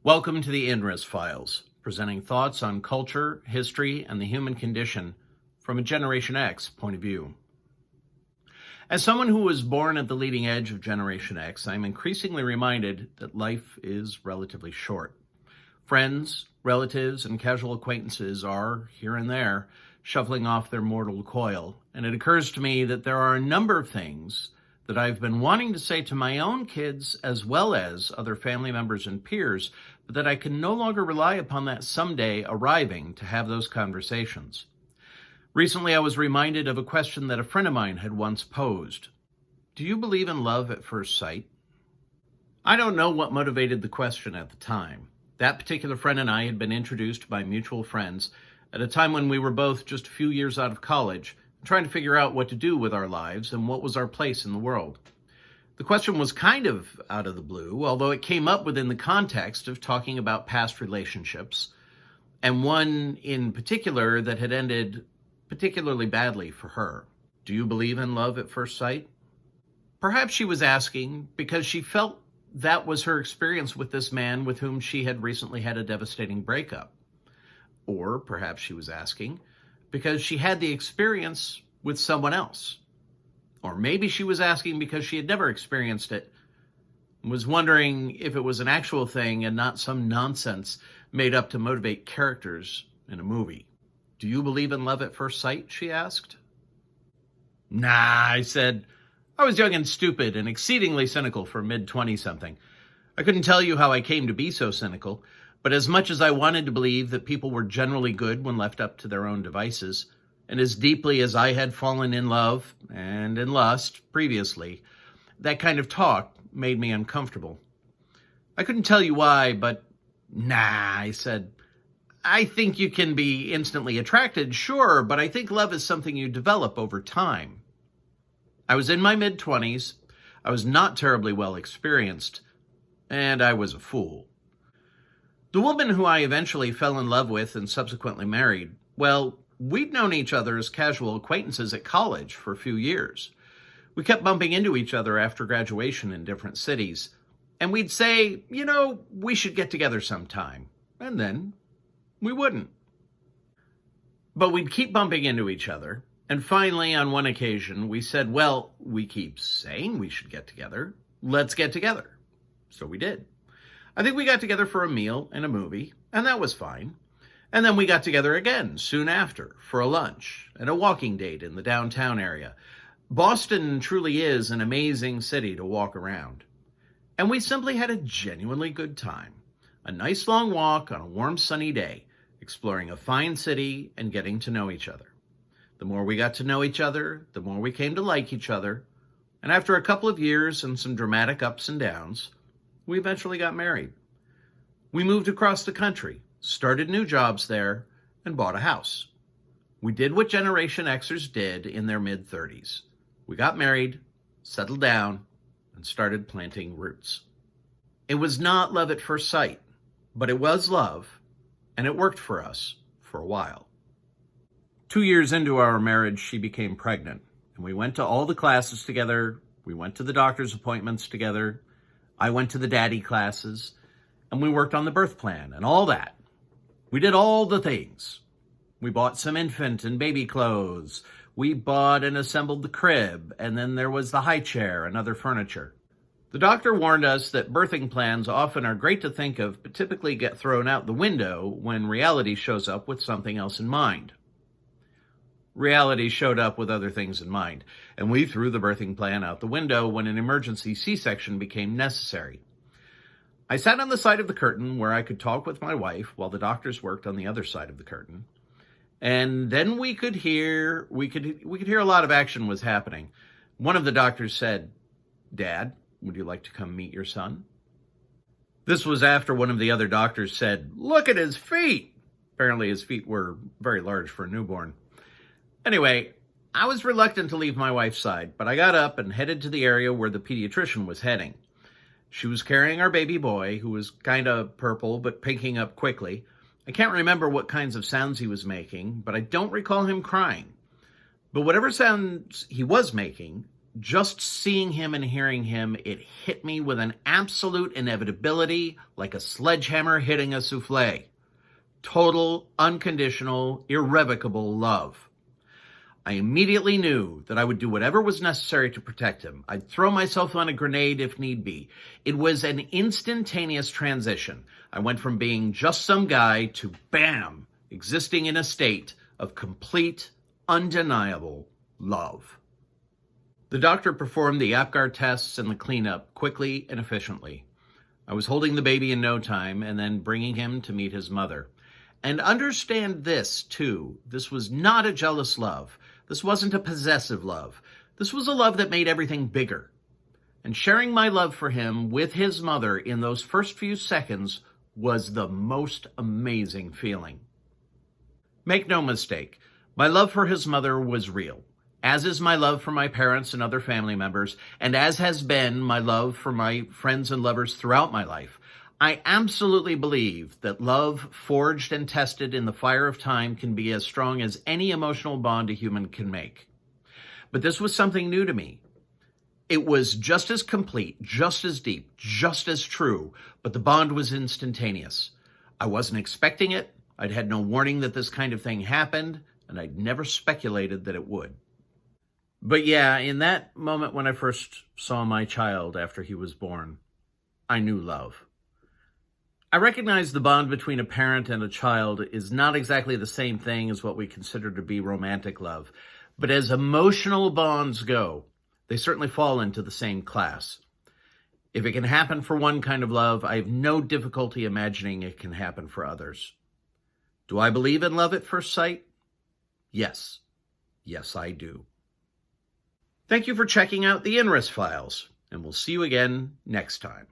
Welcome to the INRIS Files, presenting thoughts on culture, history, and the human condition from a Generation X point of view. As someone who was born at the leading edge of Generation X, I'm increasingly reminded that life is relatively short. Friends, relatives, and casual acquaintances are, here and there, shuffling off their mortal coil, and it occurs to me that there are a number of things that I've been wanting to say to my own kids as well as other family members and peers, but that I can no longer rely upon that someday arriving to have those conversations. Recently, I was reminded of a question that a friend of mine had once posed. Do you believe in love at first sight? I don't know what motivated the question at the time. That particular friend and I had been introduced by mutual friends at a time when we were both just a few years out of college, trying to figure out what to do with our lives and what was our place in the world. The question was kind of out of the blue, although it came up within the context of talking about past relationships, and one in particular that had ended particularly badly for her. Do you believe in love at first sight? Perhaps she was asking because she felt that was her experience with this man with whom she had recently had a devastating breakup. Or perhaps she was asking because she had the experience with someone else. Or maybe she was asking because she had never experienced it, and was wondering if it was an actual thing and not some nonsense made up to motivate characters in a movie. Do you believe in love at first sight? She asked. Nah, I said. I was young and stupid and exceedingly cynical for mid-20-something. I couldn't tell you how I came to be so cynical, but as much as I wanted to believe that people were generally good when left up to their own devices, and as deeply as I had fallen in love and in lust previously, that kind of talk made me uncomfortable. I couldn't tell you why, but nah, I said. I think you can be instantly attracted, sure, but I think love is something you develop over time. I was in my mid-20s, I was not terribly well experienced, and I was a fool. The woman who I eventually fell in love with and subsequently married, well, we'd known each other as casual acquaintances at college for a few years. We kept bumping into each other after graduation in different cities, and we'd say, we should get together sometime, and then we wouldn't. But we'd keep bumping into each other, and finally, on one occasion, we said, well, we keep saying we should get together. Let's get together. So we did. I think we got together for a meal and a movie, and that was fine. And then we got together again soon after for a lunch and a walking date in the downtown area. Boston truly is an amazing city to walk around. And we simply had a genuinely good time. A nice long walk on a warm sunny day, exploring a fine city and getting to know each other. The more we got to know each other, the more we came to like each other. And after a couple of years and some dramatic ups and downs, we eventually got married. We moved across the country, started new jobs there, and bought a house. We did what Generation Xers did in their mid-30s. We got married, settled down, and started planting roots. It was not love at first sight, but it was love, and it worked for us for a while. 2 years into our marriage, she became pregnant, and we went to all the classes together. We went to the doctor's appointments together. I went to the daddy classes, and we worked on the birth plan and all that. We did all the things. We bought some infant and baby clothes. We bought and assembled the crib, and then there was the high chair and other furniture. The doctor warned us that birthing plans often are great to think of, but typically get thrown out the window when reality shows up with something else in mind. Reality showed up with other things in mind, and we threw the birthing plan out the window when an emergency C-section became necessary. I sat on the side of the curtain where I could talk with my wife while the doctors worked on the other side of the curtain. And then we could hear a lot of action was happening. One of the doctors said, "Dad, would you like to come meet your son?" This was after one of the other doctors said, "Look at his feet." Apparently his feet were very large for a newborn. Anyway, I was reluctant to leave my wife's side, but I got up and headed to the area where the pediatrician was heading. She was carrying our baby boy, who was kind of purple but pinking up quickly. I can't remember what kinds of sounds he was making, but I don't recall him crying. But whatever sounds he was making Just seeing him and hearing him, it hit me with an absolute inevitability, like a sledgehammer hitting a souffle. Total, unconditional, irrevocable love. I immediately knew that I would do whatever was necessary to protect him. I'd throw myself on a grenade if need be. It was an instantaneous transition. I went from being just some guy to, bam, existing in a state of complete, undeniable love. The doctor performed the APGAR tests and the cleanup quickly and efficiently. I was holding the baby in no time and then bringing him to meet his mother. And understand this, too. This was not a jealous love. This wasn't a possessive love. This was a love that made everything bigger. And sharing my love for him with his mother in those first few seconds was the most amazing feeling. Make no mistake, my love for his mother was real, as is my love for my parents and other family members, and as has been my love for my friends and lovers throughout my life. I absolutely believe that love forged and tested in the fire of time can be as strong as any emotional bond a human can make. But this was something new to me. It was just as complete, just as deep, just as true, but the bond was instantaneous. I wasn't expecting it. I'd had no warning that this kind of thing happened, and I'd never speculated that it would. But yeah, in that moment when I first saw my child after he was born, I knew love. I recognize the bond between a parent and a child is not exactly the same thing as what we consider to be romantic love, but as emotional bonds go, they certainly fall into the same class. If it can happen for one kind of love, I have no difficulty imagining it can happen for others. Do I believe in love at first sight? Yes. Yes, I do. Thank you for checking out the INRIS Files, and we'll see you again next time.